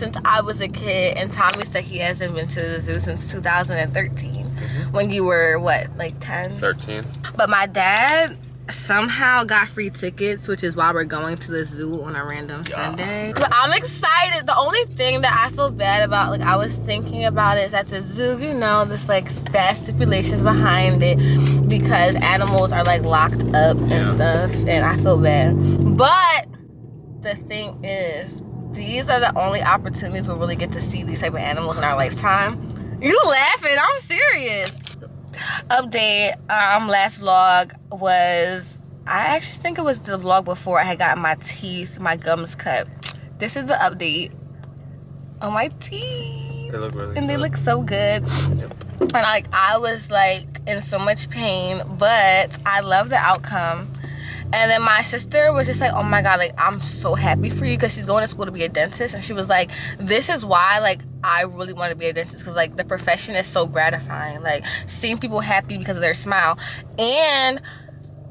since I was a kid, and Tommy said he hasn't been to the zoo since 2013. When you were, what, like 10? 13. But my dad somehow got free tickets, which is why we're going to the zoo on a random Sunday. But I'm excited. The only thing that I feel bad about, like I was thinking about, is at the zoo, you know, there's like bad stipulations behind it because animals are like locked up and stuff, and I feel bad. But the thing is, these are the only opportunities we'll really get to see these type of animals in our lifetime. You laughing? I'm serious. Update, last vlog was, I actually think it was the vlog before I had gotten my gums cut. This is the update on my teeth. They look really good. And they look so good. And like, I was like in so much pain, but I love the outcome. And then my sister was just like, oh my God, like, I'm so happy for you, because she's going to school to be a dentist. And she was like, this is why, like, I really want to be a dentist, because, like, the profession is so gratifying. Like, seeing people happy because of their smile. And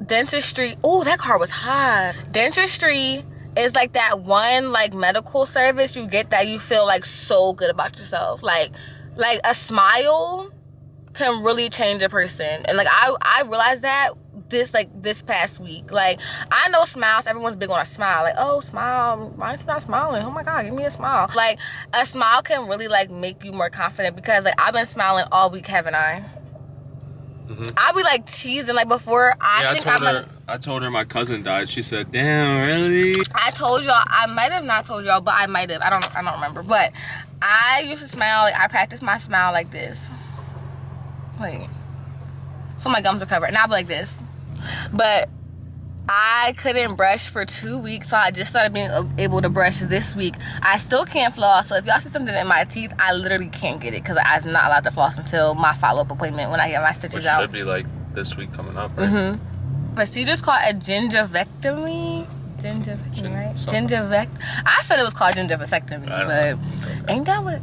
dentistry, oh, that car was hot. Dentistry is, like, that one, like, medical service you get that you feel, like, so good about yourself. Like a smile can really change a person. And, like, I realized that this past week. Like, I know smiles, everyone's big on a smile, like, oh, smile, why aren't you not smiling? Oh my God, give me a smile. Like, a smile can really like make you more confident, because like I've been smiling all week, haven't I? I'll be like cheesing, like before I told her my cousin died. She said, damn, really? I told y'all, I might have not told y'all, but I might have, I don't remember. But I used to smile, like I practiced my smile like this. Wait, so my gums are covered, and I'll be like this. But I couldn't brush for 2 weeks, so I just started being able to brush this week. I still can't floss, so if y'all see something in my teeth, I literally can't get it, because I'm not allowed to floss until my follow-up appointment when I get my stitches out. Which should be like this week coming up, right? Procedure's called a gingivectomy. Gingivectomy, right? Gingivect. I said it was called gingivectomy, but okay. Ain't that what?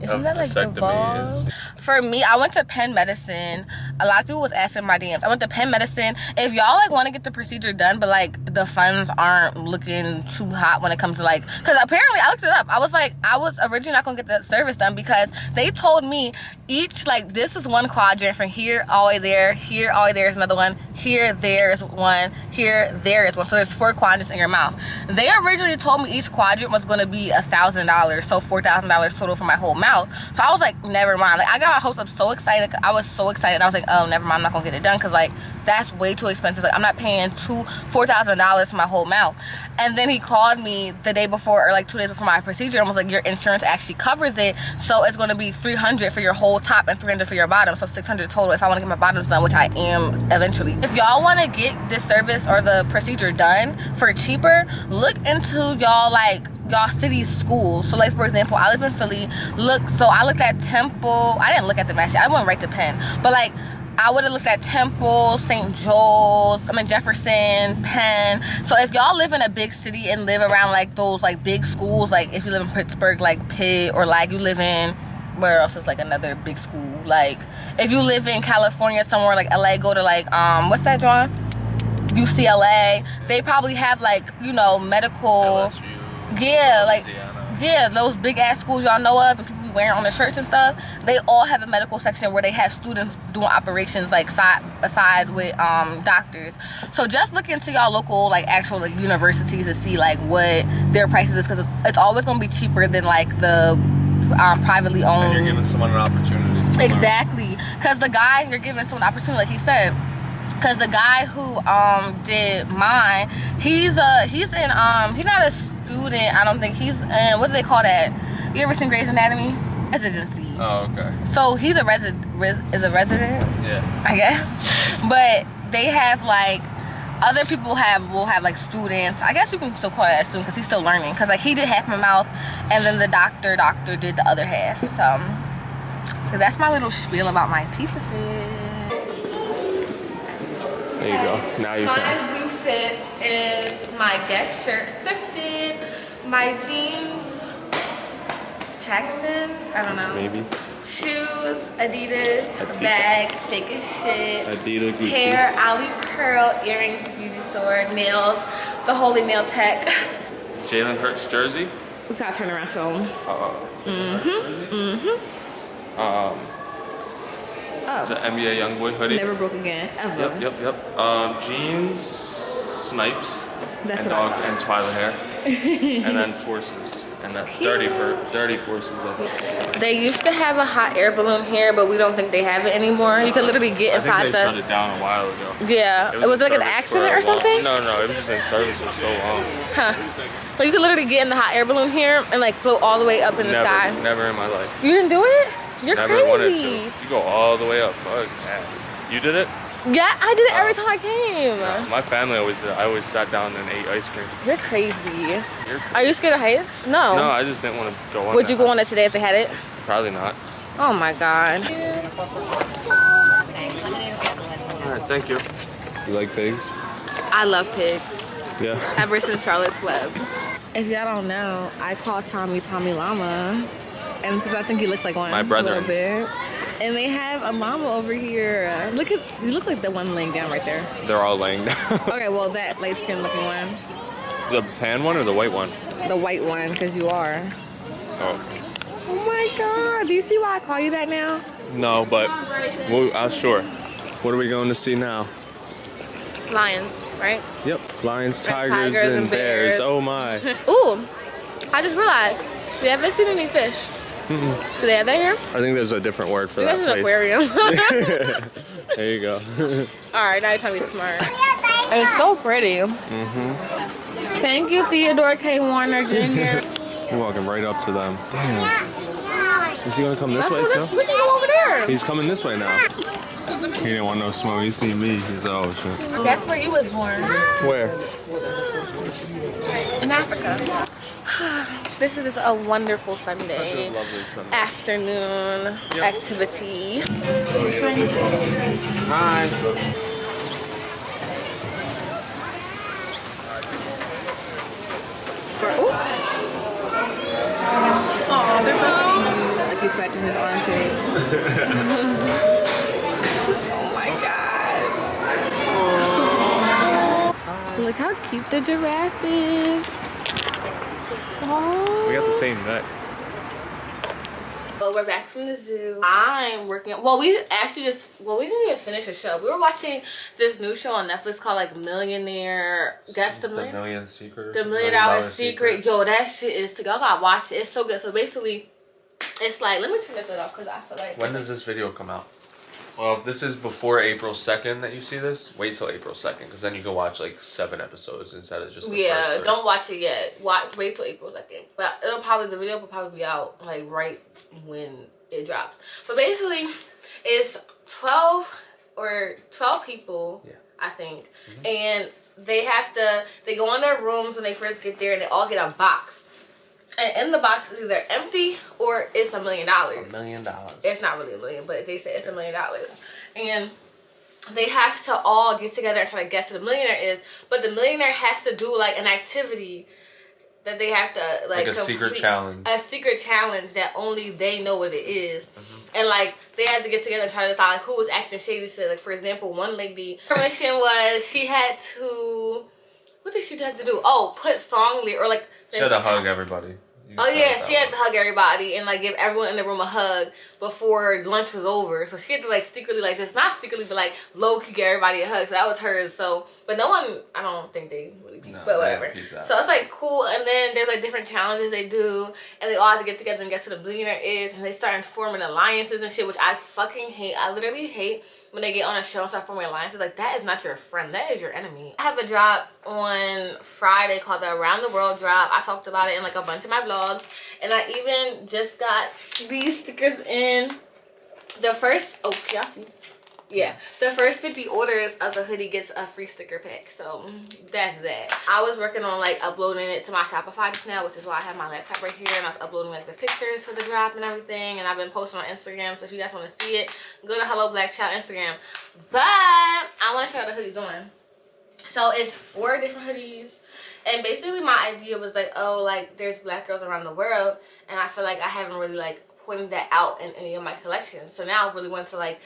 Isn't that like the ball? For me, I went to Penn Medicine. A lot of people was asking my DMs. I went to Penn Medicine. If y'all like want to get the procedure done, but like the funds aren't looking too hot when it comes to like, because apparently I looked it up. I was originally not gonna get the service done, because they told me each, like, this is one quadrant from here all the way there, here all the way there is another one, here there is one, here there is one. So there's 4 quadrants in your mouth. They originally told me each quadrant was gonna be $1,000, so $4,000 total for my whole mouth. So I was like, never mind. Like, I got my hopes up, so excited. I was so excited. I was like, oh, never mind, I'm not gonna get it done, because like that's way too expensive. Like, I'm not paying $4,000 for my whole mouth. And then he called me the day before, or like 2 days before my procedure, and was like, your insurance actually covers it, so it's gonna be $300 for your whole top and $300 for your bottom, so $600 total if I want to get my bottoms done, which I am eventually. If y'all want to get this service or the procedure done for cheaper, look into y'all city schools. So like, for example, I live in Philly. So I looked at Temple. I didn't look at them actually, I went right to Penn, but like I would have looked at Temple, St. Joel's, Jefferson, Penn. So if y'all live in a big city and live around like those like big schools, like if you live in Pittsburgh, like Pitt, or like you live in, where else is like another big school, like if you live in California somewhere, like LA, go to like what's that, John? UCLA. They probably have like, you know, medical LSU, those big ass schools y'all know of, and people be wearing on their shirts and stuff. They all have a medical section where they have students doing operations like side with doctors. So just look into y'all local like actual like universities to see like what their prices is, because it's always gonna be cheaper than like the privately owned. And you're giving someone an opportunity. Exactly, because the guy, you're giving someone an opportunity, like he said. Because the guy who did mine, he's not a student, I don't think. He's in, what do they call that? You ever seen Grey's Anatomy? Residency. Oh, okay. So he's a resident. Yeah. I guess. But they have like, other people will have like students. I guess you can still call it a student, because he's still learning. Because like he did half my mouth, and then the doctor did the other half. So that's my little spiel about my teeth. There you go. Now you can. can. My zoo fit is my Guess shirt thrifted, my jeans, Paxton, I don't know. Maybe. Shoes, Adidas, bag, fake as shit. Adidas, Gucci. Hair, Ali Pearl, earrings, beauty store, nails, the Holy Nail Tech. Jalen Hurts jersey. We gotta turn around, show them. It's an NBA YoungBoy hoodie. Never broke again, ever. Yep. Jeans, Snipes, That's and dog and twyla hair, and then Forces, and then dirty Forces. They used to have a hot air balloon here, but we don't think they have it anymore. You can literally get inside I think they shut it down a while ago. Yeah. It was like an accident or something? No, it was just in service for so long. Huh. But you can literally get in the hot air balloon here and like float all the way up in the sky. Never in my life. You didn't do it? You're Never crazy. wanted to. You go all the way up. Fuck that. You did it? Yeah, I did it every time I came. No, my family always did it. I always sat down and ate ice cream. You're crazy. Are you scared of heights? No. No, I just didn't want to go on. Would you go on it today if they had it? Probably not. Oh my god. Alright, thank you. You like pigs? I love pigs. Yeah. Ever since Charlotte's Web. If y'all don't know, I call Tommy Llama. And because I think he looks like one. My brother. And they have a llama over here. You look like the one laying down right there. They're all laying down. Okay, well that light skin looking one. The tan one or the white one? The white one, because you are. Oh. Oh my god, do you see why I call you that now? No, but sure. What are we going to see now? Lions, right? Yep, lions, tigers, and bears. Oh my. Ooh, I just realized we haven't seen any fish. Do they have that here? I think there's a different word for that place. There's an aquarium. There you go. Alright, now you're telling me smart. And it's so pretty. Thank you, Theodore K. Warner Jr. We're walking right up to them. Damn. Is he gonna come this way too? We can go over there. He's coming this way now. He didn't want no smoke. He seen me. He's oh shit. That's where you was born. Where? In Africa. This is just a wonderful Sunday. Such a lovely Sunday. Afternoon activity. Hi. Oh, they're busty. Like he's scratching his armpit. Oh my god. Look how cute the giraffe is. Oh. We got the same neck. Well, we're back from the zoo. I'm working. Well, we didn't even finish the show. We were watching this new show on Netflix called like Millionaire. Guess the Million. The Million Secret. The $1 Million Secret. Yo, that shit is. Y'all gotta watch it. It's so good. So basically, it's like, let me turn this off because I feel like. When does this video come out? Well, if this is before April 2nd that you see this, wait till April 2nd because then you can watch like 7 episodes instead of just the first 3. Don't watch it yet. Wait till April 2nd. But the video will probably be out like right when it drops. But basically, it's 12 people, I think, and they go in their rooms when they first get there, and they all get a box. And in the box is either empty or it's $1 million. $1 million. It's not really $1 million, but they say it's $1 million. And they have to all get together and try to guess who the millionaire is. But the millionaire has to do like an activity that they have to like a secret challenge. A secret challenge that only they know what it is. And like they had to get together and try to decide like who was acting shady. So like for example, one lady, her mission was she had to, what did she have to do? Oh, put song or like. She had to hug everybody. Oh yeah, she had to hug everybody and like give everyone in the room a hug before lunch was over. So she had to like secretly, like just not secretly, but like low key give everybody a hug. So that was hers. So, but no one, I don't think they really peeped, but whatever. So it's like cool. And then there's like different challenges they do, and they all have to get together and guess who the billionaire is. And they start forming alliances and shit, which I fucking hate. I literally hate when they get on a show and start forming alliances. Like that is not your friend, that is your enemy. I have a drop on Friday called the Around the World drop. I talked about it in like a bunch of my vlogs, and I even just got these stickers in. The first, oh y'all see, yeah, the first 50 orders of the hoodie gets a free sticker pack. So that's that. I was working on like uploading it to my Shopify just now, which is why I have my laptop right here, and I'm uploading like the pictures for the drop and everything, and I've been posting on Instagram. So if you guys want to see it, go to Hello Black Child Instagram. But I want to show you the hoodies on. So it's 4 different hoodies, and basically my idea was like, oh, like there's black girls around the world, and I feel like I haven't really like pointed that out in any of my collections. So now I really want to like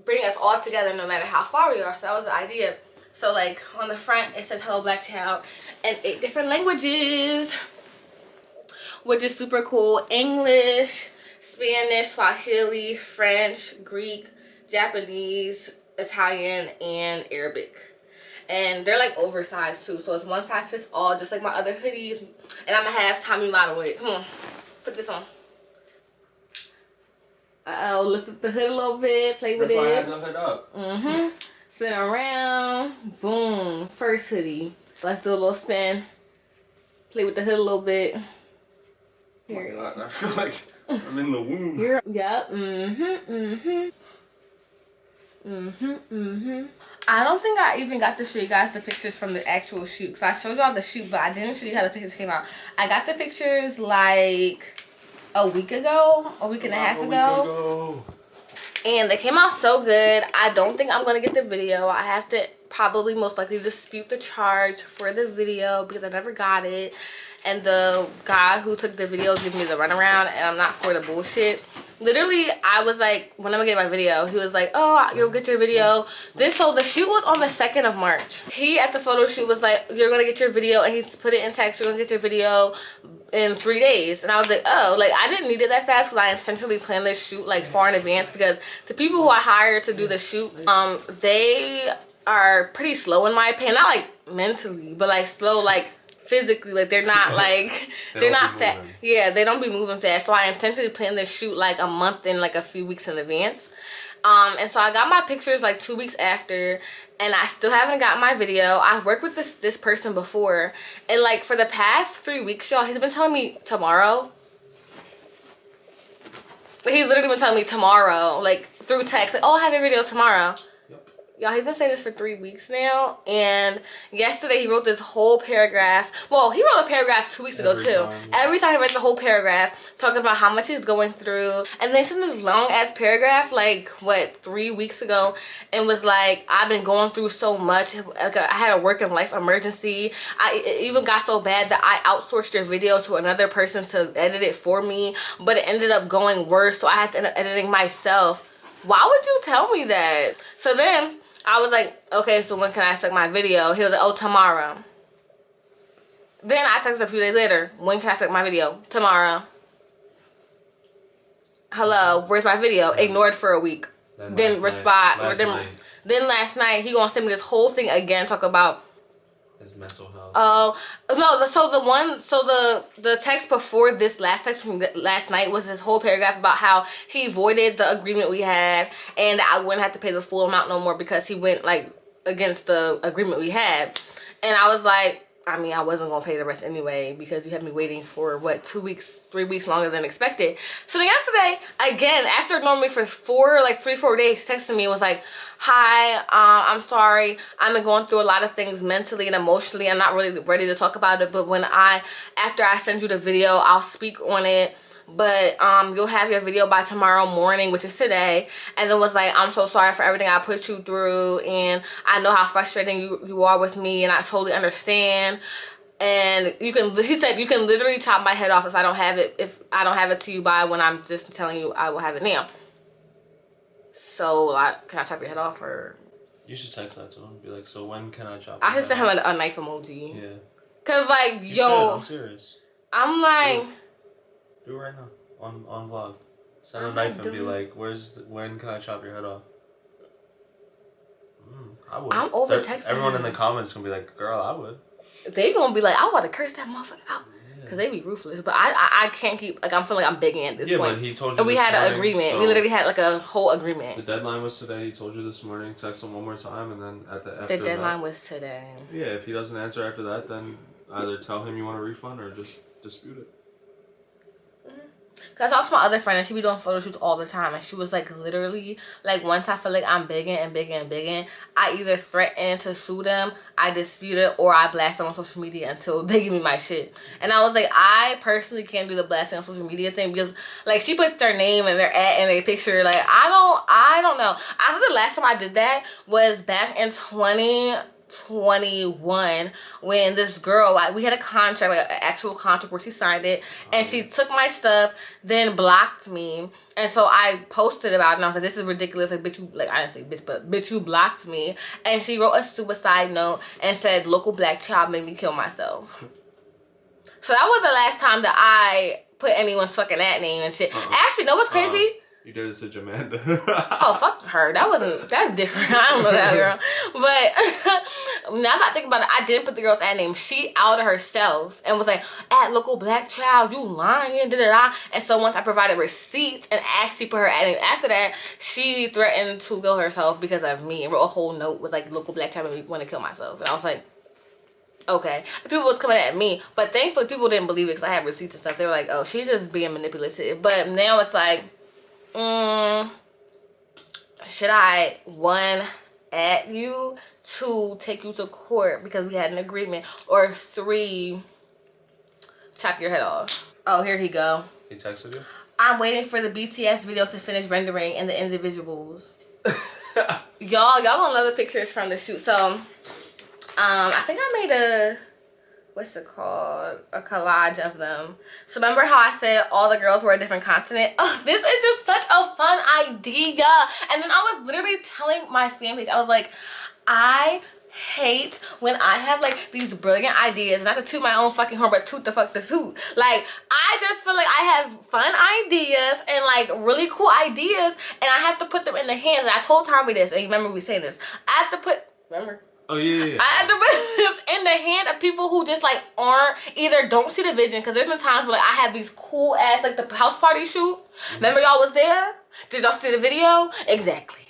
bring us all together no matter how far we are. So that was the idea. So like on the front it says Hello Black Child in 8 different languages. which is super cool. English, Spanish, Swahili, French, Greek, Japanese, Italian, and Arabic. And they're like oversized too, so it's one size fits all, just like my other hoodies. And I'm gonna have Tommy model it. Come on, put this on. Lift up the hood a little bit, play with it. That's why I had the hood up. Spin around, boom, first hoodie. Let's do a little spin. Play with the hood a little bit. Here. Oh my God, I feel like I'm in the womb. Yep. I don't think I even got to show you guys the pictures from the actual shoot, because I showed y'all the shoot, but I didn't show you how the pictures came out. I got the pictures like a week ago, a week and a half ago. And they came out so good. I don't think I'm gonna get the video. I have to probably most likely dispute the charge for the video because I never got it. And the guy who took the video gave me the runaround, and I'm not for the bullshit. Literally, I was like, when I'm gonna get my video, he was like, oh, you'll get your video. So the shoot was on the 2nd of March. He at the photo shoot was like, you're gonna get your video, and he put it in text, you're gonna get your video in 3 days. And I was like, oh, like I didn't need it that fast, because I intentionally planned this shoot like far in advance, because the people who I hired to do the shoot, they are pretty slow in my opinion. Not like mentally, but like slow like physically. Like they're not like they're not fast. Yeah, they don't be moving fast. So I intentionally planned this shoot like a month and like a few weeks in advance. And so I got my pictures like 2 weeks after, and I still haven't got my video. I've worked with this person before, and like for the past 3 weeks, y'all, he's been telling me tomorrow. He's literally been telling me tomorrow, like through text, like, oh, I have your video tomorrow. Y'all, he's been saying this for 3 weeks now, and yesterday he wrote this whole paragraph. Well, he wrote a paragraph 2 weeks ago too. Every time he writes a whole paragraph talking about how much he's going through, and then sent this long ass paragraph like what 3 weeks ago, and was like, I've been going through so much. I had a work and life emergency. It even got so bad that I outsourced your video to another person to edit it for me, but it ended up going worse, so I had to end up editing myself. Why would you tell me that? So then I was like, okay, so when can I expect my video? He was like, oh, tomorrow. Then I texted a few days later, when can I expect my video? Tomorrow. Hello, where's my video? Ignored for a week. Then respond. Then last night, he gonna send me this whole thing again, talk about his mental health. Oh, no, so the text before this last text from last night was this whole paragraph about how he voided the agreement we had, and I wouldn't have to pay the full amount no more because he went like against the agreement we had. And I was like, I mean, I wasn't gonna pay the rest anyway because you had me waiting for what 2 weeks, 3 weeks longer than expected. So then yesterday, again, after normally for 3-4 days, texting me and was like, hi, I'm sorry, I've been going through a lot of things mentally and emotionally. I'm not really ready to talk about it, but after I send you the video, I'll speak on it. But you'll have your video by tomorrow morning, which is today. And then was like, I'm so sorry for everything I put you through, and I know how frustrating you are with me, and I totally understand. And he said you can literally chop my head off if I don't have it to you by when I'm just telling you I will have it now. So can I chop your head off? Or you should text that to him. Be like, so when can I chop? I should send him a knife emoji. Yeah. Cause like, I'm serious. I'm like. Do it right now on vlog. Send a knife and be like, when can I chop your head off? I would. I'm over texting. Everyone in the comments gonna be like, girl, I would. They gonna be like, I want to curse that motherfucker out. Cause they be ruthless, but I can't keep like I'm feeling like I'm begging at this point. But he told you. And we had an agreement. So we literally had like a whole agreement. The deadline was today. He told you this morning. Text him one more time, and then after the deadline was today. Yeah, if he doesn't answer after that, then either tell him you want a refund or just dispute it. Cause I talked to my other friend and she be doing photo shoots all the time, and she was like, literally, like once I feel like I'm begging, I either threaten to sue them, I dispute it, or I blast them on social media until they give me my shit. And I was like, I personally can't do the blasting on social media thing because like she puts their name and their ad and their picture. Like I don't know. I think the last time I did that was back in 2021 when this girl, we had a contract, like an actual contract where she signed it, and she took my stuff, then blocked me. And so I posted about it and I was like, this is ridiculous, like bitch, you, like I didn't say bitch, but bitch, you blocked me. And she wrote a suicide note and said, local black child made me kill myself. So that was the last time that I put anyone's fucking that name and shit. Actually, know what's crazy? You did it to Jamanda. Oh, fuck her. That's different. I don't know that girl. But now that I think about it, I didn't put the girl's ad name. She outed herself and was like, at local black child, you lying, da-da-da. And so once I provided receipts and actually put her ad name after that, she threatened to kill herself because of me and wrote a whole note, was like, local black child made me want to kill myself. And I was like, okay. People was coming at me, but thankfully people didn't believe it because I had receipts and stuff. They were like, oh, she's just being manipulative. But now it's like, should I, 1, at you, 2, take you to court because we had an agreement, or 3, chop your head off? Oh, here he go. He texted you? I'm waiting for the BTS video to finish rendering and the individuals. y'all gonna love the pictures from the shoot. So I think I made a, what's it called, a collage of them. So remember how I said all the girls were a different continent? Oh, this is just such a fun idea. And then I was literally telling my fan page, I was like, I hate when I have like these brilliant ideas, not to toot my own fucking horn, but toot the fuck the suit. Like, I just feel like I have fun ideas and like really cool ideas, and I have to put them in the hands. And I told Tommy this, and you remember we saying this, I have to put, remember? Oh, yeah. I have to put this in the hand of people who just like aren't, either don't see the vision, because there's been times where like I have these cool ass, like the house party shoot. Remember y'all was there? Did y'all see the video? Exactly.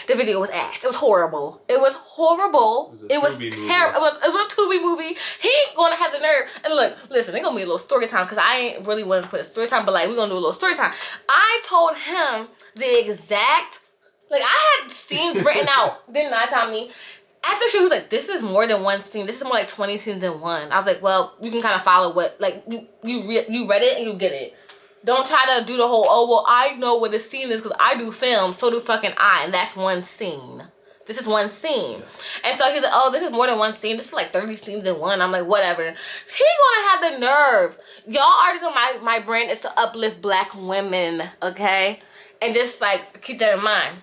The video was ass. It was horrible. It was horrible. It was terrible. It was a Tubi movie. He ain't gonna have the nerve. And look, listen, it's gonna be a little story time because I ain't really want to put a story time, but like we're gonna do a little story time. I told him the exact, like I had scenes written out, didn't I, Tommy? After she was like, this is more than one scene. This is more like 20 scenes in one. I was like, well, you can kind of follow what, like you read it and you get it. Don't try to do the whole, oh, well, I know what a scene is because I do film, so do fucking I, and that's one scene. This is one scene. And so he's like, oh, this is more than one scene. This is like 30 scenes in one. I'm like, whatever. He gonna have the nerve. Y'all already know my brand is to uplift black women, okay? And just like, keep that in mind.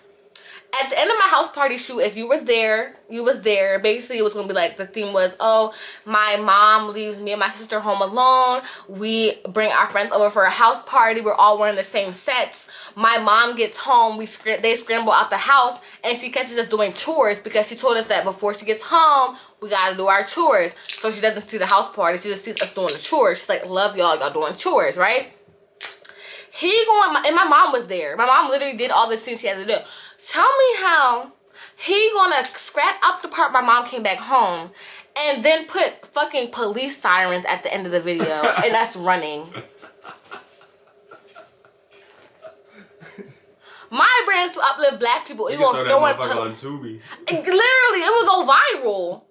At the end of my house party shoot, if you was there, you was there. Basically, it was going to be like, the theme was, oh, my mom leaves me and my sister home alone. We bring our friends over for a house party. We're all wearing the same sets. My mom gets home. They scramble out the house, and she catches us doing chores because she told us that before she gets home, we got to do our chores. So she doesn't see the house party. She just sees us doing the chores. She's like, love y'all doing chores, right? And my mom was there. My mom literally did all the things she had to do. Tell me how he gonna scrap up the part my mom came back home and then put fucking police sirens at the end of the video and us running. My brand is to uplift black people. You gonna throw in on Tubi. Literally, it would go viral.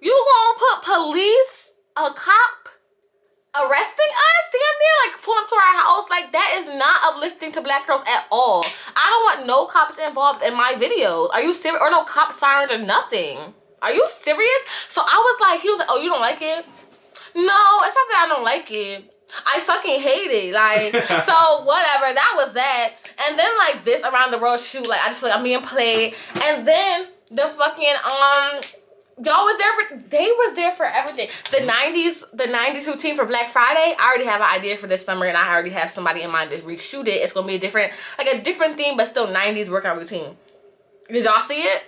You gonna put police, a cop, arresting us damn near, like pulling up to our house? Like, that is not uplifting to black girls at all. I don't want no cops involved in my videos. Are you serious? Or no cop sirens or nothing. Are you serious? So I was like, he was like, oh, you don't like it? No, it's not that I don't like it. I fucking hate it. Like, so whatever, that was that. And then like this around the world shoot, like I just feel like I'm being played. And then the fucking y'all was there for, they was there for everything. The 90s routine for Black Friday, I already have an idea for this summer, and I already have somebody in mind to reshoot it. It's gonna be a different theme, but still 90s workout routine. Did y'all see it?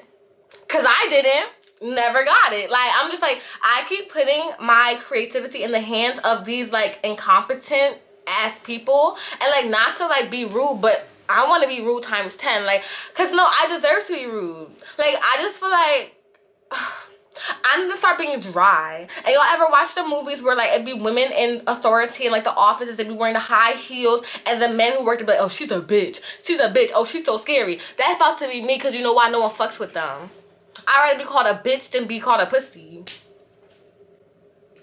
Cause I didn't, never got it. Like, I'm just like, I keep putting my creativity in the hands of these like incompetent ass people, and like not to like be rude, but I want to be rude times 10. Like, cause no, I deserve to be rude. Like, I just feel like I need to start being dry. And y'all ever watch the movies where like it'd be women in authority and like the offices, they'd be wearing the high heels, and the men who work to be like, oh, she's a bitch, oh, she's so scary. That's about to be me, because you know why? No one fucks with them. I'd rather be called a bitch than be called a pussy.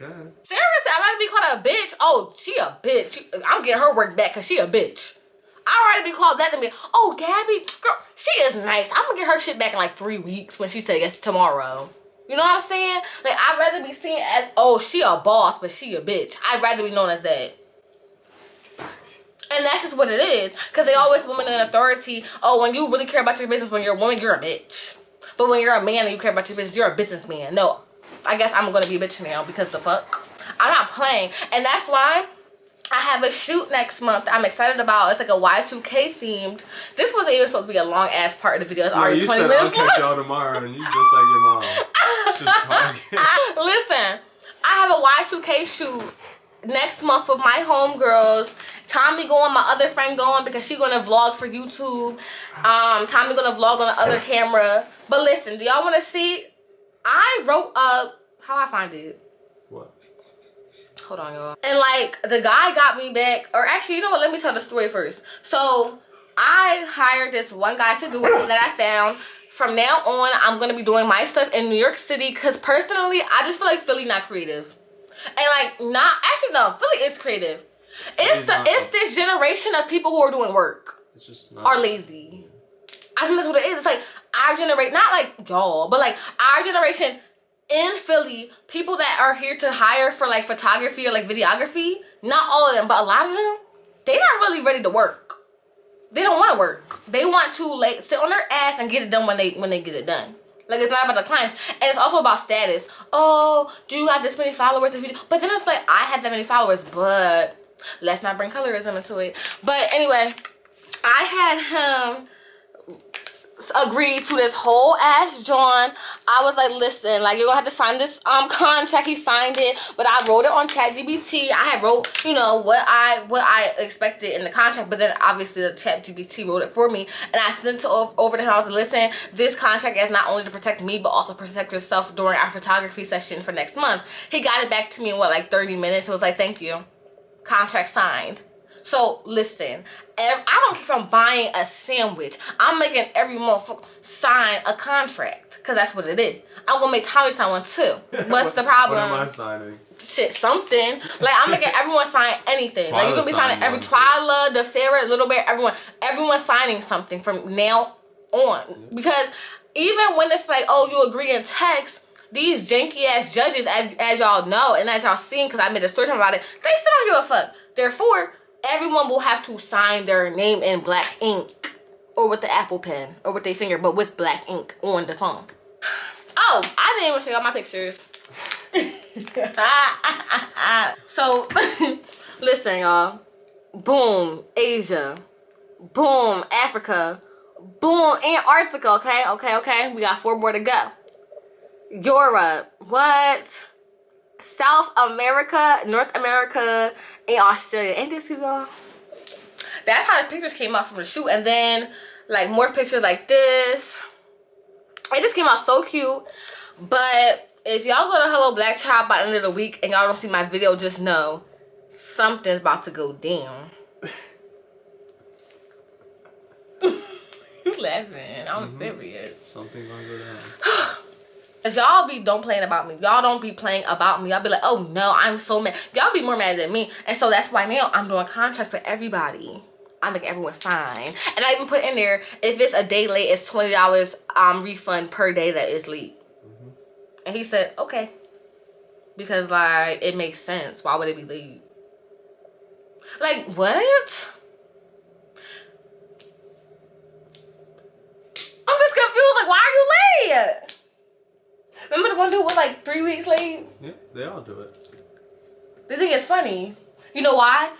Yeah. Seriously, I'd rather be called a bitch. Oh, she a bitch. I'm getting her work back because she a bitch. I'd rather be called that than be, oh, Gabby, girl, she is nice. I'm gonna get her shit back in like 3 weeks when she says yes tomorrow. You know what I'm saying? Like, I'd rather be seen as, oh, she a boss, but she a bitch. I'd rather be known as that. And that's just what it is. Because they always women in authority. Oh, when you really care about your business, when you're a woman, you're a bitch. But when you're a man and you care about your business, you're a businessman. No, I guess I'm going to be a bitch now because the fuck. I'm not playing. And that's why I have a shoot next month I'm excited about. It's like a Y2K themed. This wasn't even supposed to be a long ass part of the video. It's already 20 minutes long. I'll catch y'all tomorrow and you just like your mom. Just talking. Listen, I have a Y2K shoot next month with my homegirls. Tommy going, my other friend going because she's gonna vlog for YouTube. Tommy gonna vlog on the other camera. But listen, do y'all wanna see? I wrote up how I find it. What? Hold on, y'all. And like the guy got me back, or actually, you know what? Let me tell the story first. So I hired this one guy to do it that I found. From now on, I'm gonna be doing my stuff in New York City because personally, I just feel like Philly not creative. And like no, Philly is creative. It's this generation of people who are doing work. It's just are lazy. I think that's what it is. It's like our generation, not like y'all, but like our generation in Philly, people that are here to hire for like photography or like videography, not all of them, but a lot of them, they're not really ready to work. They don't want to work. They want to like sit on their ass and get it done when they get it done. Like, it's not about the clients. And it's also about status. Oh, do you have this many followers? But then it's like, I have that many followers, but let's not bring colorism into it. But anyway, I had him agree to this whole ass John. I was like, listen, like, you're gonna have to sign this contract. He signed it, but I wrote it on ChatGPT. I had wrote, you know, what I expected in the contract, but then obviously the ChatGPT wrote it for me, and I sent it over to him. I was like, listen, this contract is not only to protect me, but also protect yourself during our photography session for next month. He got it back to me in what, like 30 minutes. It was like, thank you, contract signed. So listen, I don't care if I'm buying a sandwich. I'm making every motherfucker sign a contract, because that's what it is. I'm gonna make Tommy sign one too. What's the problem? What am I signing? Shit, something. Like, I'm making everyone sign anything. Like, you're gonna be signing every twyla, daferrid, little bear, everyone signing something from now on. Because even when it's like, oh, you agree in text, these janky ass judges, as y'all know and as y'all seen, because I made a story about it, they still don't give a fuck. Therefore, everyone will have to sign their name in black ink, or with the Apple Pen, or with their finger, but with black ink on the phone. Oh, I didn't even show y'all my pictures. So, listen, y'all. Boom, Asia. Boom, Africa. Boom, Antarctica, okay? We got 4 more to go. Europe. What? South America, North America, and Australia. Ain't this cute, y'all? That's how the pictures came out from the shoot. And then, like, more pictures like this. It just came out so cute. But if y'all go to Hello Black Child by the end of the week and y'all don't see my video, just know something's about to go down. You laughing. I'm serious. Something gonna go down. Cause y'all don't playing about me. Y'all don't be playing about me. Y'all be like, oh no, I'm so mad. Y'all be more mad than me. And so that's why now I'm doing contracts for everybody. I make everyone sign. And I even put in there, if it's a day late, it's $20 refund per day that is late. And he said, okay. Because, like, it makes sense. Why would it be late? Like, what? I'm just confused. Like, why are you late? Remember the one dude was like 3 weeks late? Yeah, they all do it. They think it's funny. You know why?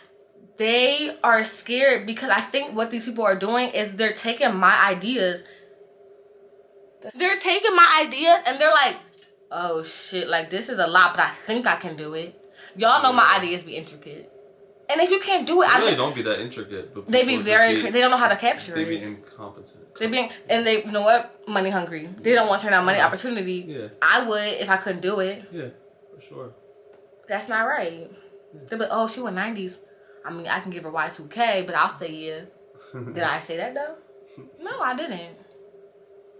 They are scared because I think what these people are doing is they're taking my ideas. They're taking my ideas and they're like, oh shit, like this is a lot, but I think I can do it. Y'all know my ideas be intricate. And if you can't do it, they really don't be that intricate. But they be very, they don't know how to capture they it. They be incompetent. And they, you know what? Money hungry. They don't want to turn down money opportunity. Yeah. I would if I couldn't do it. Yeah, for sure. That's not right. Yeah. They'll be like, oh, she was 90s. I mean, I can give her Y2K, but I'll say yeah. Did I say that though? No, I didn't.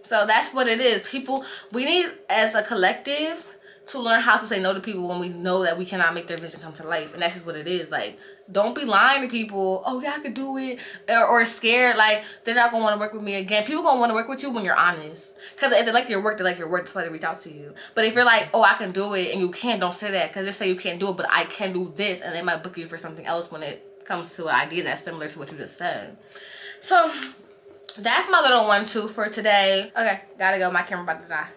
So that's what it is. People, we need as a collective to learn how to say no to people when we know that we cannot make their vision come to life. And that's just what it is. Like, don't be lying to people. Oh, yeah, I could do it. Or scared, like, they're not going to want to work with me again. People going to want to work with you when you're honest. Because if they like your work, they like your work. That's why they reach out to you. But if you're like, oh, I can do it, and you can't, don't say that. Because just say you can't do it, but I can do this. And they might book you for something else when it comes to an idea that's similar to what you just said. So, that's my little 1-2 for today. Okay, gotta go. My camera about to die.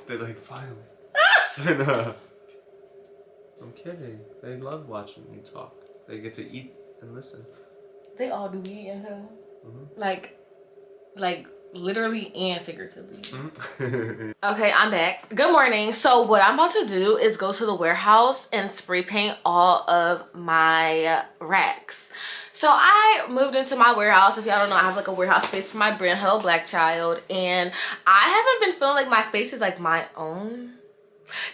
They like, finally. I'm kidding. They love watching you talk. They get to eat and listen. They all do eat and tell. Like literally and figuratively. Okay, I'm back. Good morning. So what I'm about to do is go to the warehouse and spray paint all of my racks. So I moved into my warehouse. If y'all don't know, I have like a warehouse space for my brand, Hello Black Child, and I haven't been feeling like my space is like my own.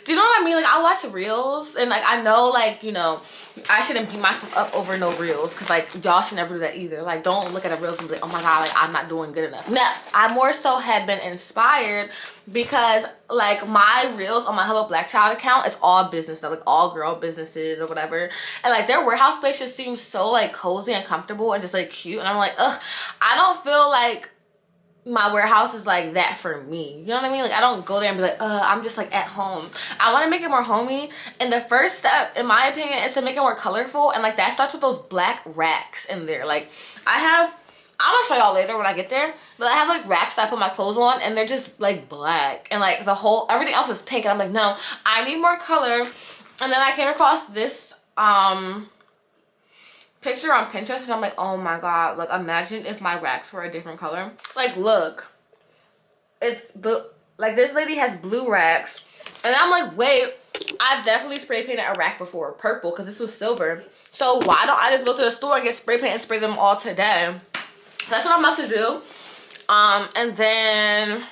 Do you know what I mean? Like, I watch reels and like I know, like, you know, I shouldn't beat myself up over no reels, because like y'all should never do that either. Like, don't look at a reels and be like, oh my god, like I'm not doing good enough. No, I more so have been inspired because like my reels on my Hello Black Child account is all business stuff, like all girl businesses or whatever, and like their warehouse space just seems so like cozy and comfortable and just like cute, and I'm like, ugh, I don't feel like my warehouse is like that for me. You know what I mean? Like, I don't go there and be like, I'm just like at home. I want to make it more homey, and the first step in my opinion is to make it more colorful, and like that starts with those black racks in there. Like, I'm gonna show y'all later when I get there, but I have like racks that I put my clothes on and they're just like black, and like everything else is pink, and I'm like, no, I need more color. And then I came across this picture on Pinterest, and I'm like, oh my god, like imagine if my racks were a different color. Like, look, it's like this lady has blue racks, and I'm like, wait, I've definitely spray painted a rack before purple because this was silver, so why don't I just go to the store and get spray paint and spray them all today? So that's what I'm about to do. And then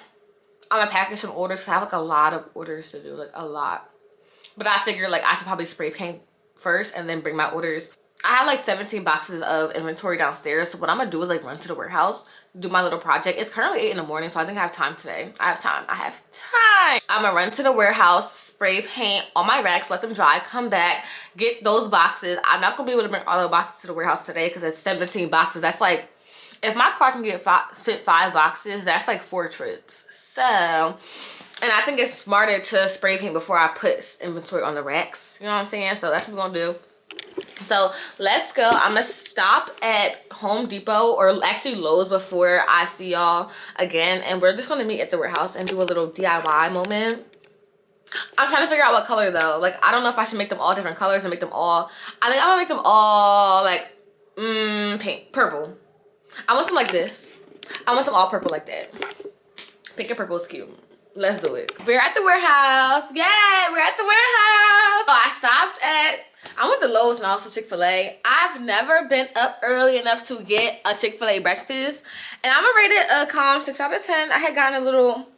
I'm gonna package some orders because I have like a lot of orders to do, like a lot, but I figured like I should probably spray paint first and then bring my orders. I have like 17 boxes of inventory downstairs, so what I'm gonna do is like run to the warehouse, do my little project. It's currently 8 in the morning, so I think I have time today. I have time. I'm gonna run to the warehouse, spray paint all my racks, let them dry, come back, get those boxes. I'm not gonna be able to bring all the boxes to the warehouse today because it's 17 boxes. That's like, if my car can fit 5 boxes, that's like 4 trips. So, and I think it's smarter to spray paint before I put inventory on the racks. You know what I'm saying? So that's what we're gonna do. So let's go. I'm gonna stop at Home Depot, or actually Lowe's, before I see y'all again, and we're just gonna meet at the warehouse and do a little DIY moment. I'm trying to figure out what color though. Like, I don't know if I should make them all different colors and make them all, I think I'm gonna make them all like pink, purple. I want them like this. I want them all purple like that. Pink and purple is cute. Let's do it. We're at the warehouse. Yeah, we're at the warehouse. So I stopped at, I went to Lowe's and also Chick-fil-A. I've never been up early enough to get a Chick-fil-A breakfast, and I'm gonna rate it a calm 6 out of 10. I had gotten a little,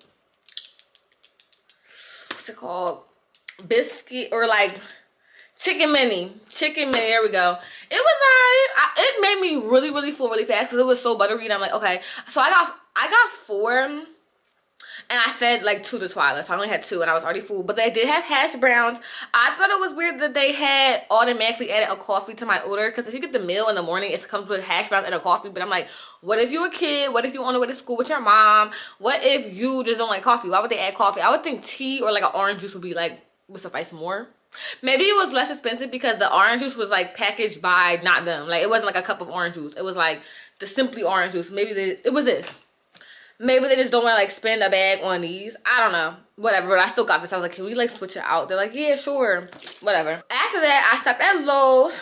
what's it called, biscuit, or like chicken mini, there we go. It was like, it made me really full really fast because it was so buttery, and I'm like, okay. So I got 4, and I fed like 2 to Twyla, so I only had 2, and I was already full. But they did have hash browns. I thought it was weird that they had automatically added a coffee to my order, because if you get the meal in the morning, it comes with hash browns and a coffee. But I'm like, what if you're a kid? What if you're on the way to school with your mom? What if you just don't like coffee? Why would they add coffee? I would think tea or like an orange juice would suffice more. Maybe it was less expensive because the orange juice was like packaged by not them. Like, it wasn't like a cup of orange juice. It was like the simply orange juice. Maybe it was this. Maybe they just don't want to like spend a bag on these. I don't know. Whatever. But I still got this. I was like, can we like switch it out? They're like, yeah, sure. Whatever. After that, I stopped at Lowe's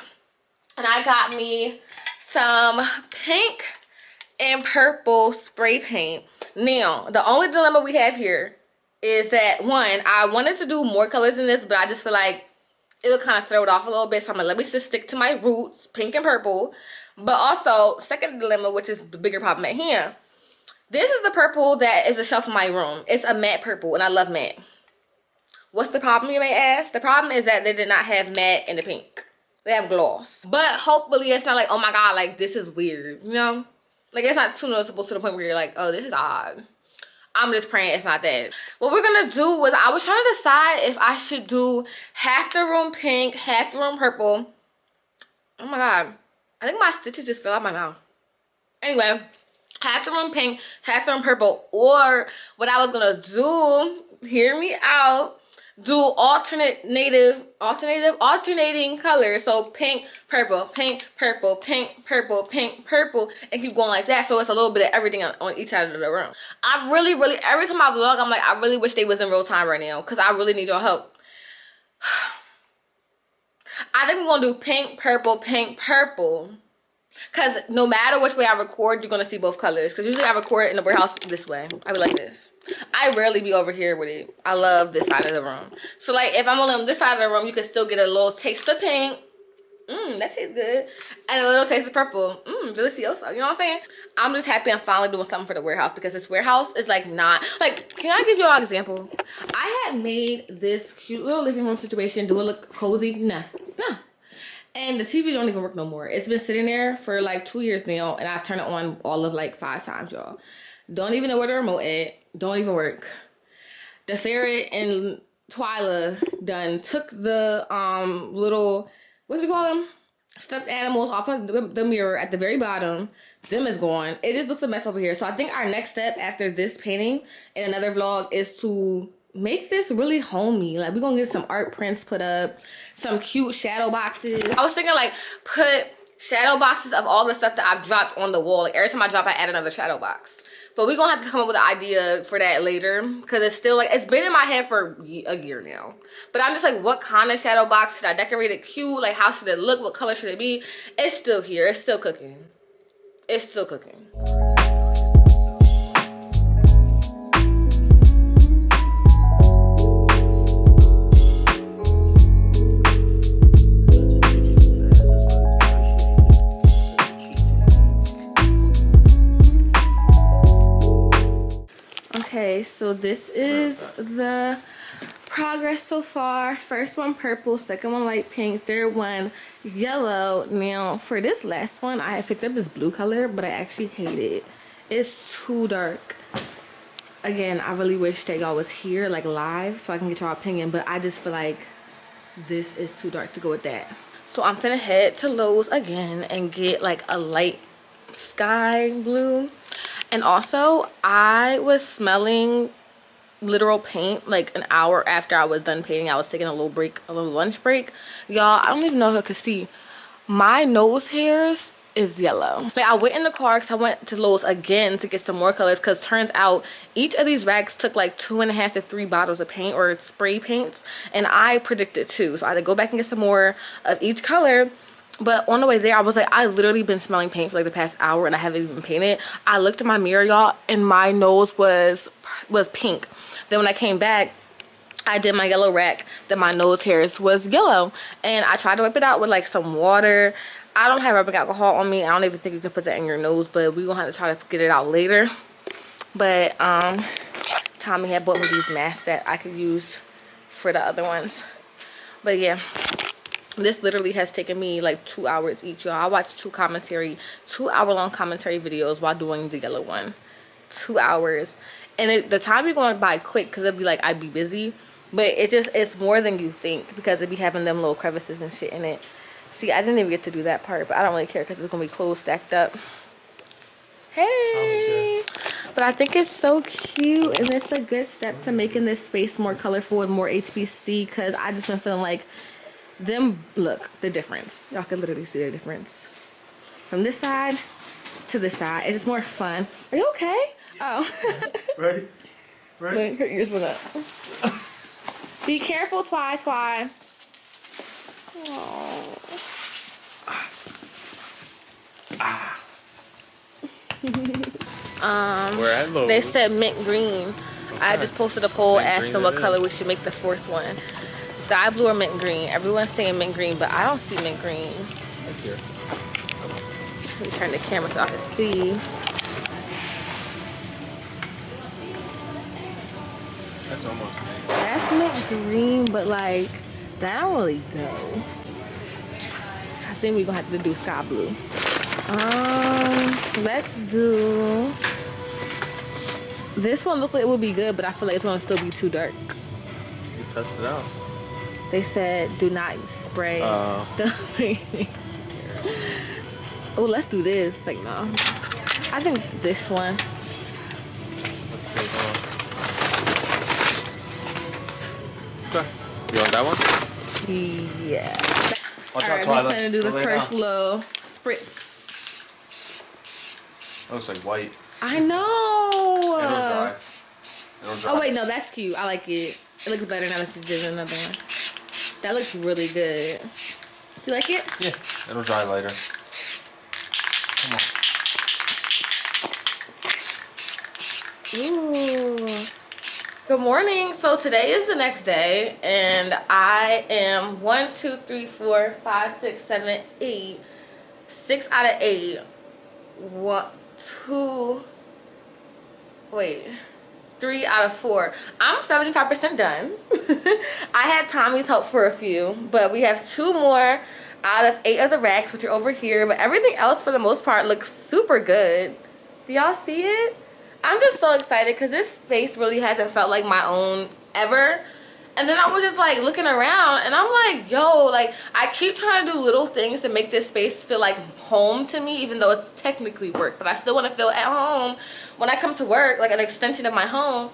and I got me some pink and purple spray paint. Now, the only dilemma we have here is that, one, I wanted to do more colors in this, but I just feel like it would kind of throw it off a little bit. So I'm like, let me just stick to my roots, pink and purple. But also, second dilemma, which is the bigger problem at hand. This is the purple that is the shelf in my room. It's a matte purple, and I love matte. What's the problem, you may ask? The problem is that they did not have matte in the pink. They have gloss. But hopefully it's not like, oh my god, like this is weird, you know? Like, it's not too noticeable to the point where you're like, oh, this is odd. I'm just praying it's not that. What we're gonna do was, I was trying to decide if I should do half the room pink, half the room purple. Oh my god. I think my stitches just fell out my mouth. Anyway. Half the room pink, half the room purple, or what I was gonna do, hear me out, do alternating colors. So pink, purple, pink, purple, pink, purple, pink, purple, and keep going like that. So it's a little bit of everything on each side of the room. I really, every time I vlog, I'm like, I really wish they was in real time right now, because I really need your help. I think we're gonna do pink, purple, pink, purple. Cause no matter which way I record, you're gonna see both colors. Cause usually I record in the warehouse this way. I be like this. I rarely be over here with it. I love this side of the room. So like if I'm only on this side of the room, you can still get a little taste of pink. That tastes good. And a little taste of purple. Delicioso. You know what I'm saying? I'm just happy I'm finally doing something for the warehouse because this warehouse is like not like, can I give you all an example? I had made this cute little living room situation. Do it look cozy? Nah. And the TV don't even work no more. It's been sitting there for like 2 years now, and I've turned it on all of like 5 times, y'all. Don't even know where the remote at. Don't even work. Daferrid and Twyla done took the little, what do you call them? Stuffed animals off of the mirror at the very bottom. Them is gone. It just looks a mess over here. So I think our next step after this painting in another vlog is to make this really homey. Like, we're gonna get some art prints put up, some cute shadow boxes. I was thinking like put shadow boxes of all the stuff that I've dropped on the wall. Like every time I drop, I add another shadow box. But we're gonna have to come up with an idea for that later, because it's still like, it's been in my head for a year now. But I'm just like, what kind of shadow box should I decorate it cute? Like, how should it look? What color should it be? It's still here. It's still cooking. It's still cooking. Okay, so this is the progress so far. First one purple, second one light pink, third one yellow. Now for this last one, I picked up this blue color, but I actually hate it. It's too dark. Again, I really wish that y'all was here like live so I can get y'all opinion, but I just feel like this is too dark to go with that. So I'm gonna head to Lowe's again and get like a light sky blue. And also, I was smelling literal paint like an hour after I was done painting. I was taking a little break, a little lunch break. Y'all, I don't even know if I could see. My nose hairs is yellow. Like, I went in the car because I went to Lowe's again to get some more colors, because turns out each of these racks took like 2.5 to 3 bottles of paint or spray paints. And I predicted 2. So I had to go back and get some more of each color. But on the way there, I was like, I literally been smelling paint for like the past hour and I haven't even painted. I looked in my mirror, y'all, and my nose was pink. Then when I came back, I did my yellow rack, then my nose hairs was yellow. And I tried to wipe it out with like some water. I don't have rubbing alcohol on me. I don't even think you can put that in your nose, but we're gonna have to try to get it out later. But Tommy had bought me these masks that I could use for the other ones. But yeah. This literally has taken me like 2 hours each, y'all. I watched 2 hour-long commentary videos while doing the yellow one. 2 hours. And the time be going by quick because it'd be like I'd be busy. But it's more than you think, because it'd be having them little crevices and shit in it. See, I didn't even get to do that part, but I don't really care because it's going to be clothes stacked up. Hey! But I think it's so cute, and it's a good step to making this space more colorful and more HBC, because I just been feeling like them, look, the difference. Y'all can literally see the difference. From this side to this side. It's more fun. Are you okay? Oh. Right? Look, her ears went up. Be careful, Twy. Oh. We're at Lowe's. They said mint green. I just posted a poll asking what color we should make the 4th one. Sky blue or mint green. Everyone's saying mint green, but I don't see mint green. Right here. Let me turn the camera so I can see. That's almost mint. That's mint green, but like, that don't really go. I think we're gonna have to do sky blue. Let's do... This one looks like it would be good, but I feel like it's gonna still be too dark. You test it out. They said do not spray. Oh, let's do this. Like, no. I think this one. Let's see. Okay. You want that one? Yeah. Watch out, out, Twyla. We're gonna do the first little spritz. That looks like white. I know. It'll dry. Oh wait, no, that's cute. I like it. It looks better now that you did another one. That looks really good. you like it? Yeah, it'll dry later. Come on. Ooh. Good morning. So today is the next day, and I am 1, 2, 3, 4, 5, 6, 7, 8. 6 out of 8. 3 out of 4. I'm 75% done. I had Tommy's help for a few, but we have 2 more out of 8 of the racks, which are over here. But everything else, for the most part, looks super good. Do y'all see it? I'm just so excited because this space really hasn't felt like my own ever. And then I was just like looking around and I'm like, yo, like I keep trying to do little things to make this space feel like home to me, even though it's technically work, but I still want to feel at home when I come to work, like an extension of my home.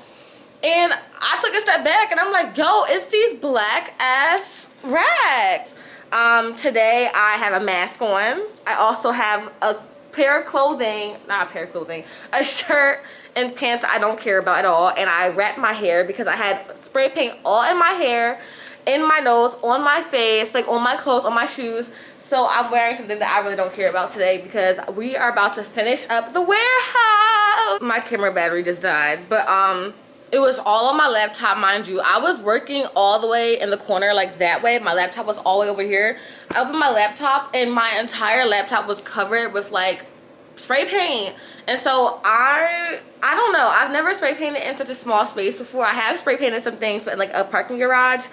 And I took a step back and I'm like, yo, it's these black ass racks. Today I have a mask on. I also have a pair of clothing, a shirt and pants I don't care about at all, and I wrapped my hair because I had spray paint all in my hair, in my nose, on my face, like on my clothes, on my shoes. So I'm wearing something that I really don't care about today because we are about to finish up the warehouse. My camera battery just died, but it was all on my laptop, mind you. I was working all the way in the corner, like that way. My laptop was all the way over here. I opened my laptop and my entire laptop was covered with like spray paint. And so I don't know. I've never spray painted in such a small space before. I have spray painted some things, but in like a parking garage.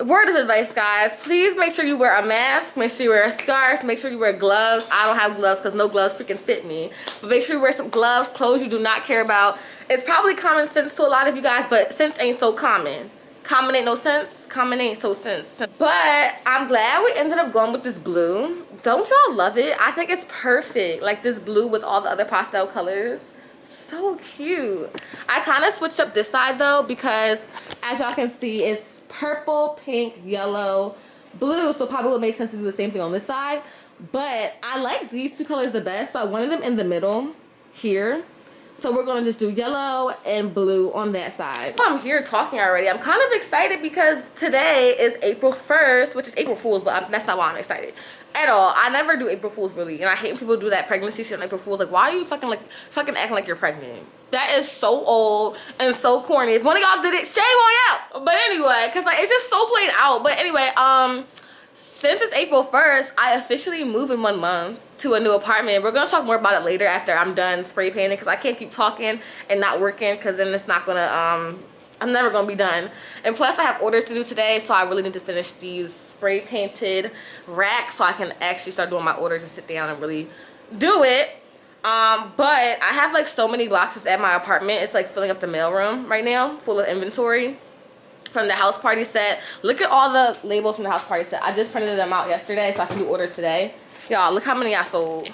Word of advice, guys, please make sure you wear a mask, make sure you wear a scarf, make sure you wear gloves. I don't have gloves because no gloves freaking fit me, but make sure you wear some gloves, clothes you do not care about. It's probably common sense to a lot of you guys, but sense ain't so common. Common ain't no sense, common ain't so sense. But I'm glad we ended up going with this blue. Don't y'all love it? I think it's perfect, like this blue with all the other pastel colors. So cute. I kind of switched up this side though because as y'all can see, it's purple, pink, yellow, blue, so probably would make sense to do the same thing on this side. But I like these 2 colors the best, so I wanted them in the middle here. So we're gonna just do yellow and blue on that side. I'm here talking already. I'm kind of excited because today is April 1st, which is April Fool's, but that's not why I'm excited at all. I never do April Fool's really, and I hate when people do that pregnancy shit on April Fool's. Like, why are you fucking acting like you're pregnant? That is so old and so corny. If one of y'all did it, shame on y'all. But anyway, because like it's just so played out. But anyway, since it's April 1st, I officially moved in 1 month to a new apartment. We're gonna talk more about it later after I'm done spray painting because I can't keep talking and not working because then it's not gonna I'm never gonna be done. And plus I have orders to do today, so I really need to finish these spray painted racks so I can actually start doing my orders and sit down and really do it. But I have like so many boxes at my apartment. It's like filling up the mailroom right now, full of inventory from the house party set. Look at all the labels from the house party set. I just printed them out yesterday so I can do orders today. Y'all, look how many I sold.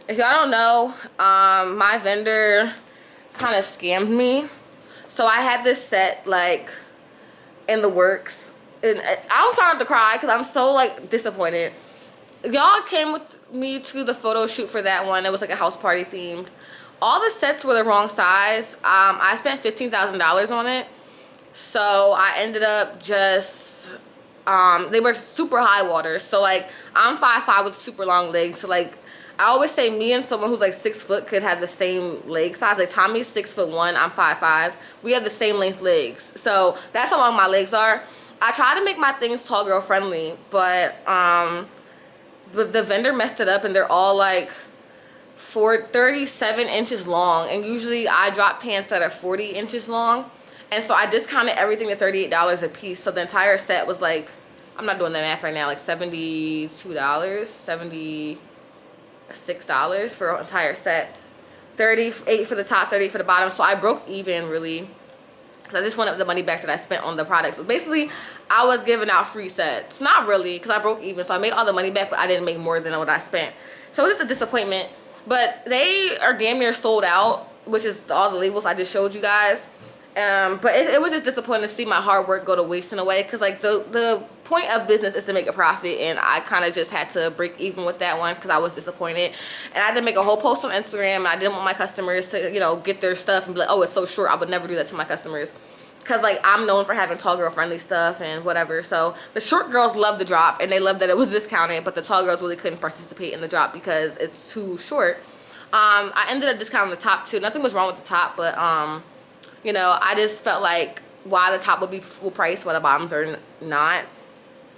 If y'all don't know, my vendor kind of scammed me. So I had this set like in the works. And I'm trying not to cry because I'm so like disappointed. Y'all came with me to the photo shoot for that one. It was like a house party themed. All the sets were the wrong size. I spent $15,000 on it. So I ended up just, they were super high waters. So like I'm 5'5" with super long legs. So like I always say me and someone who's like 6 foot could have the same leg size. Like Tommy's 6'1", I'm 5'5". We have the same length legs. So that's how long my legs are. I try to make my things tall girl friendly, but the vendor messed it up and they're all like 37 inches long. And usually I drop pants that are 40 inches long. And so I discounted everything to $38 a piece. So the entire set was like, I'm not doing the math right now, like $72, $76 for an entire set. 38 for the top, 30 for the bottom. So I broke even really. So I just wanted the money back that I spent on the products. So basically, I was giving out free sets. Not really, because I broke even. So I made all the money back, but I didn't make more than what I spent. So it was just a disappointment. But they are damn near sold out, which is all the labels I just showed you guys. But it was just disappointing to see my hard work go to waste in a way. Because like the point of business is to make a profit. And I kind of just had to break even with that one because I was disappointed. And I had to make a whole post on Instagram. And I didn't want my customers to, you know, get their stuff and be like, oh, it's so short. I would never do that to my customers. Because, like, I'm known for having tall girl friendly stuff and whatever. So the short girls love the drop and they love that it was discounted, but the tall girls really couldn't participate in the drop because it's too short. I ended up discounting the top too. Nothing was wrong with the top, but you know, I just felt like why the top would be full price while the bottoms are not.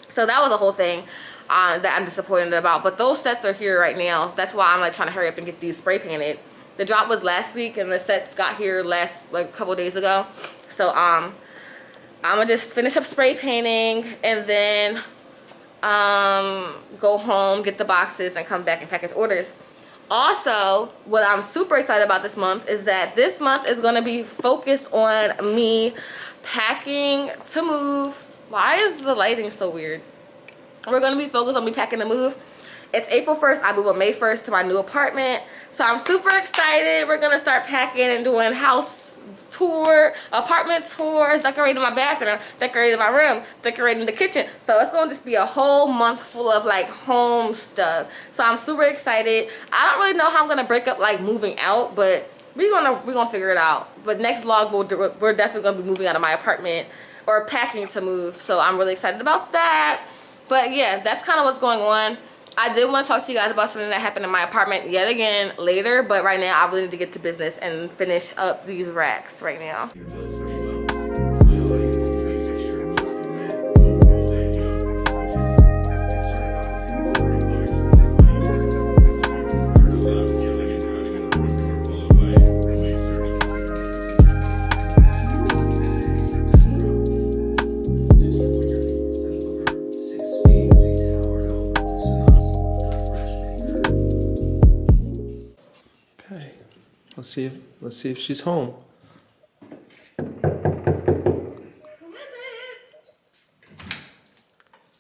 So that was a whole thing that I'm disappointed about. But those sets are here right now. That's why I'm like trying to hurry up and get these spray painted. The drop was last week and the sets got here like a couple days ago. So I'm gonna just finish up spray painting and then go home, get the boxes, and come back and package orders. Also, what I'm super excited about this month is that this month is gonna be focused on me packing to move. Why is the lighting so weird? We're gonna be focused on me packing to move. It's April 1st. I move on May 1st to my new apartment. So I'm super excited. We're gonna start packing and doing house tour, apartment tours, decorating my bathroom, decorating my room, decorating the kitchen. So it's gonna just be a whole month full of like home stuff. So I'm super excited. I don't really know how I'm gonna break up like moving out, but we're gonna figure it out. But next vlog we're definitely gonna be moving out of my apartment or packing to move. So I'm really excited about that. But yeah, that's kind of what's going on. I did want to talk to you guys about something that happened in my apartment yet again later, but right now I really need to get to business and finish up these racks right now. Let's see if she's home. Who is it?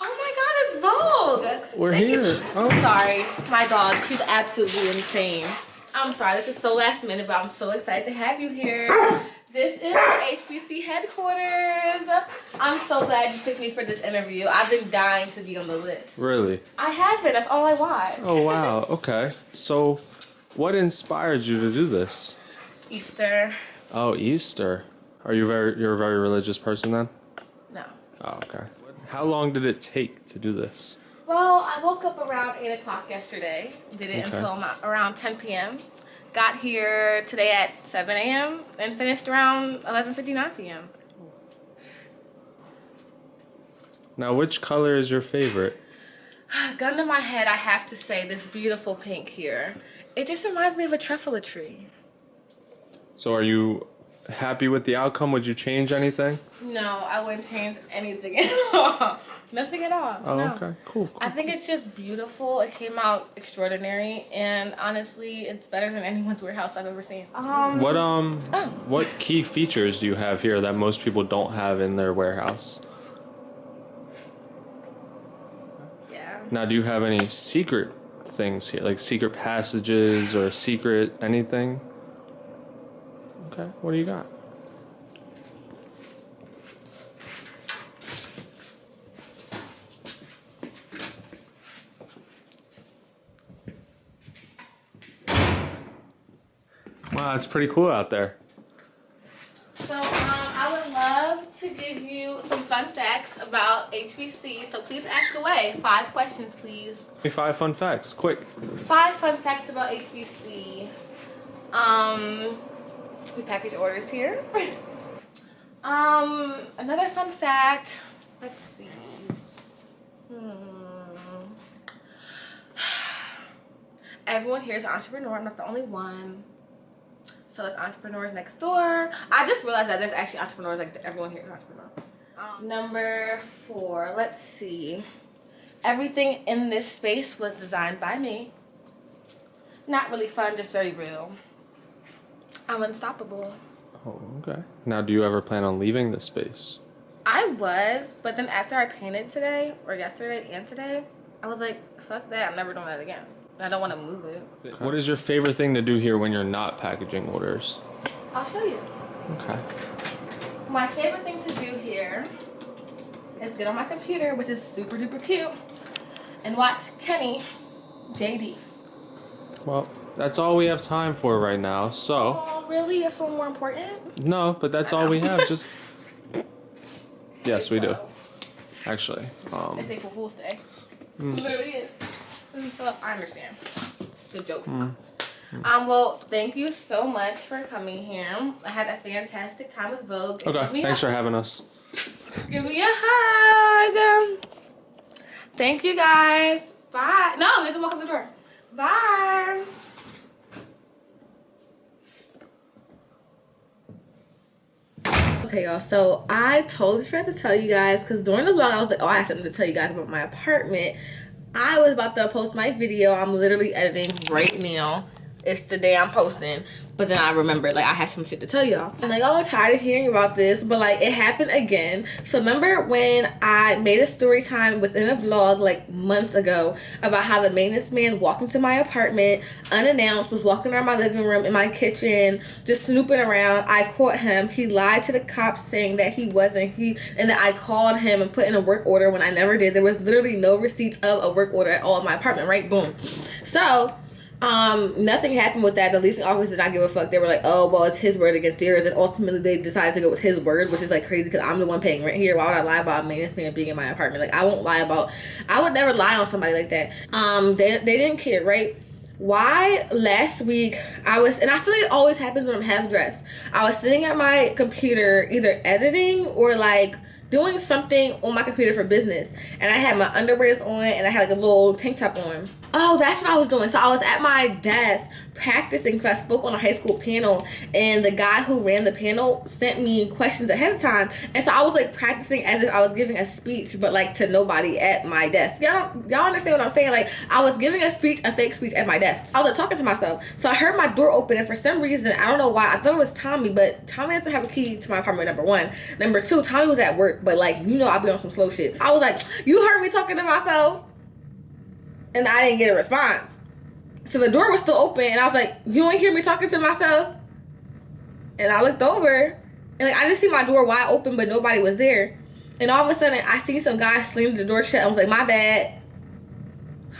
Oh my God, it's Vogue. We're here. Oh. I'm sorry, my dog. She's absolutely insane. I'm sorry, this is so last minute, but I'm so excited to have you here. This is the HBC headquarters. I'm so glad you picked me for this interview. I've been dying to be on the list. Really? I haven't. That's all I watch. Oh wow. Okay. So, what inspired you to do this? Easter. Oh, Easter. You're a very religious person then? No. Oh, okay. How long did it take to do this? Well, I woke up around 8 o'clock yesterday. Did it until around 10 p.m. Got here today at 7 a.m. and finished around 11:59 p.m. Now, which color is your favorite? Gun to my head, I have to say this beautiful pink here. It just reminds me of a truffle tree. So are you happy with the outcome? Would you change anything? No, I wouldn't change anything at all. Nothing at all. Oh, no. okay. Cool. I think it's just beautiful. It came out extraordinary, and honestly, it's better than anyone's warehouse I've ever seen. What key features do you have here that most people don't have in their warehouse? Yeah. Now, do you have any secret things here, like secret passages or secret anything? Okay, what do you got? Wow, it's pretty cool out there. So, I would love to give you some fun facts about HBC, so please ask away. 5 questions, please. Give me 5 fun facts, quick. 5 fun facts about HBC. We package orders here. Another fun fact. Let's see. Everyone here is an entrepreneur. I'm not the only one. So it's entrepreneurs next door. I just realized that there's actually entrepreneurs, like everyone here is an entrepreneur. Number 4, let's see. Everything in this space was designed by me. Not really fun, just very real. I'm unstoppable. Oh, okay. Now, do you ever plan on leaving this space? I was, but then after I painted today, or yesterday and today, I was like, fuck that, I'm never doing that again. I don't want to move it. What is your favorite thing to do here when you're not packaging orders? I'll show you. Okay. My favorite thing to do here is get on my computer, which is super duper cute, and watch Kenny JD. Well, that's all we have time for right now, so... Oh, really? You have something more important? No, but that's all we have. Just Yes, we do. Actually. It's April Fool's Day. Literally is. So I understand. Good joke. Well, thank you so much for coming here. I had a fantastic time with Vogue. Okay, thanks for having us. Give me a hug. Thank you guys. Bye. No, you have to walk in the door. Bye. Okay, y'all, so I totally forgot to tell you guys, because during the vlog I was like, oh, I have something to tell you guys about my apartment. I was about to post my video. I'm literally editing right now. It's the day I'm posting. But then I remembered, like, I had some shit to tell y'all. And, like, y'all are tired of hearing about this, but, like, it happened again. So, remember when I made a story time within a vlog, like, months ago, about how the maintenance man walked into my apartment, unannounced, was walking around my living room, in my kitchen, just snooping around. I caught him. He lied to the cops saying that he wasn't. And that I called him and put in a work order when I never did. There was literally no receipts of a work order at all in my apartment, right? Boom. So, nothing happened with that. The leasing office did not give a fuck. They were like, oh, well, it's his word against theirs. And ultimately, they decided to go with his word, which is, like, crazy because I'm the one paying rent here. Why would I lie about a maintenance man being in my apartment? Like, I would never lie on somebody like that. They didn't care, right? Why last week and I feel like it always happens when I'm half dressed. I was sitting at my computer either editing or, like, doing something on my computer for business. And I had my underwears on and I had, like, a little tank top on. Oh, that's what I was doing. So I was at my desk practicing because I spoke on a high school panel, and the guy who ran the panel sent me questions ahead of time. And so I was, like, practicing as if I was giving a speech, but, like, to nobody at my desk. Y'all understand what I'm saying? Like, I was giving a fake speech at my desk. I was, like, talking to myself. So I heard my door open, and for some reason, I don't know why, I thought it was Tommy, but Tommy doesn't have a key to my apartment, number one. Number two, Tommy was at work, but, like, you know I'll be on some slow shit. I was like, you heard me talking to myself? And I didn't get a response. So the door was still open, and I was like, you ain't hear me talking to myself? And I looked over, and, like, I just see my door wide open, but nobody was there. And all of a sudden, I see some guy slamming the door shut. I was like, my bad.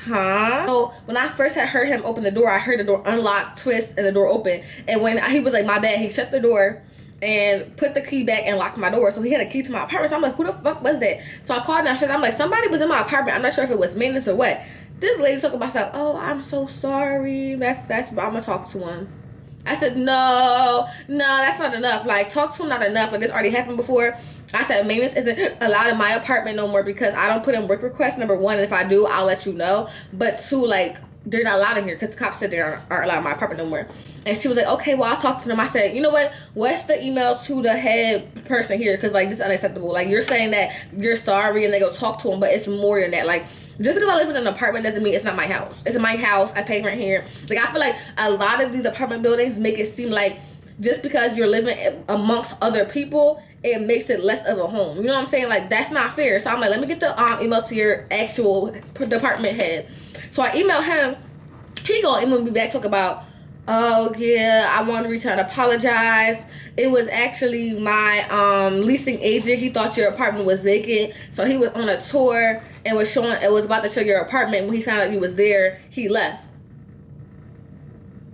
Huh? So when I first had heard him open the door, I heard the door unlock, twist, and the door open. And when he was like, my bad, he shut the door and put the key back and locked my door. So he had a key to my apartment. So I'm like, who the fuck was that? So I called downstairs. I'm like, somebody was in my apartment. I'm not sure if it was maintenance or what. This lady talking about something. Oh, I'm so sorry. That's I'm gonna talk to him. I said, no, that's not enough. Like, talk to him, not enough. Like, this already happened before. I said, maintenance isn't allowed in my apartment no more because I don't put in work requests. Number one, and if I do, I'll let you know. But two, like, they're not allowed in here because the cops said they aren't allowed in my apartment no more. And she was like, okay, well, I'll talk to them. I said, you know what? What's the email to the head person here? Because, like, this is unacceptable. Like, you're saying that you're sorry and they go talk to them, but it's more than that. Like, just because I live in an apartment doesn't mean it's not my house. It's my house. I pay rent here. Like, I feel like a lot of these apartment buildings make it seem like just because you're living amongst other people, it makes it less of a home. You know what I'm saying? Like, that's not fair. So I'm like, let me get the email to your actual department head. So I emailed him. He gonna email me back, talk about, oh yeah, I want to return, apologize. It was actually my leasing agent. He thought your apartment was vacant, so he was on a tour and was about to show your apartment. When he found out you was there, he left.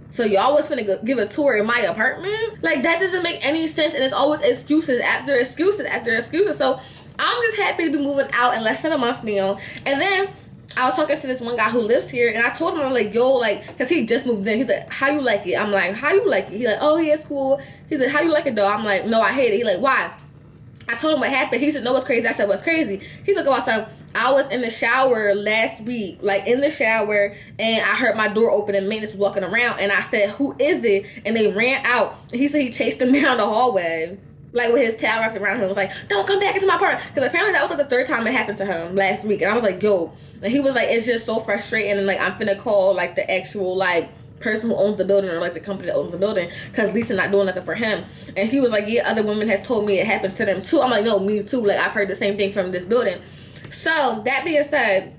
So y'all was finna give a tour in my apartment? Like, that doesn't make any sense, and it's always excuses after excuses after excuses. So I'm just happy to be moving out in less than a month now. And then I was talking to this one guy who lives here, and I told him, I'm like, yo, like, because he just moved in. He's like, how you like it? I'm like, how you like it? He's like, oh, yeah, it's cool. He's like, how you like it, though? I'm like, no, I hate it. He's like, why? I told him what happened. He said, no, what's crazy? I said, what's crazy? He's like, oh, son, I was in the shower last week, like, in the shower, and I heard my door open and maintenance was walking around, and I said, who is it? And they ran out. And he said he chased them down the hallway, like, with his towel wrapped around him. It was like, don't come back into my apartment. Because apparently that was like the third time it happened to him last week. And I was like, yo. And he was like, it's just so frustrating. And, like, I'm finna call, like, the actual, like, person who owns the building, or, like, the company that owns the building, because Lisa not doing nothing for him. And he was like, yeah, other women has told me it happened to them too. I'm like, no, me too. Like, I've heard the same thing from this building. So that being said,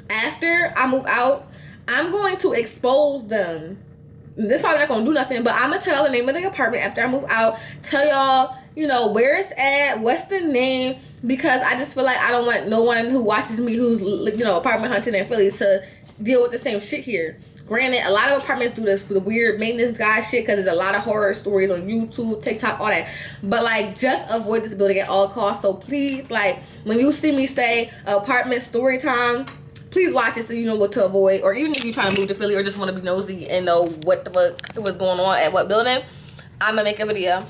after I move out, I'm going to expose them. This probably not gonna do nothing, but I'm gonna tell y'all the name of the apartment after I move out. Tell y'all, you know, where it's at, what's the name, because I just feel like I don't want no one who watches me who's, you know, apartment hunting in Philly to deal with the same shit here. Granted, a lot of apartments do this, the weird maintenance guy shit, because there's a lot of horror stories on YouTube, TikTok, all that. But like, just avoid this building at all costs. So please, like, when you see me say apartment story time, please watch it so you know what to avoid. Or even if you're trying to move to Philly or just want to be nosy and know what the fuck was going on at what building, I'm gonna make a video.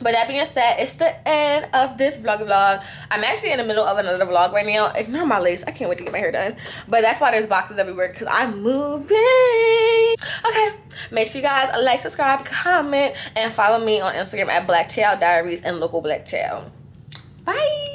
But that being said, it's the end of this vlog. I'm actually in the middle of another vlog right now. Ignore my lace. I can't wait to get my hair done. But that's why there's boxes everywhere, because I'm moving. Okay. Make sure you guys like, subscribe, comment, and follow me on Instagram at Black Child Diaries and Local Black Child. Bye.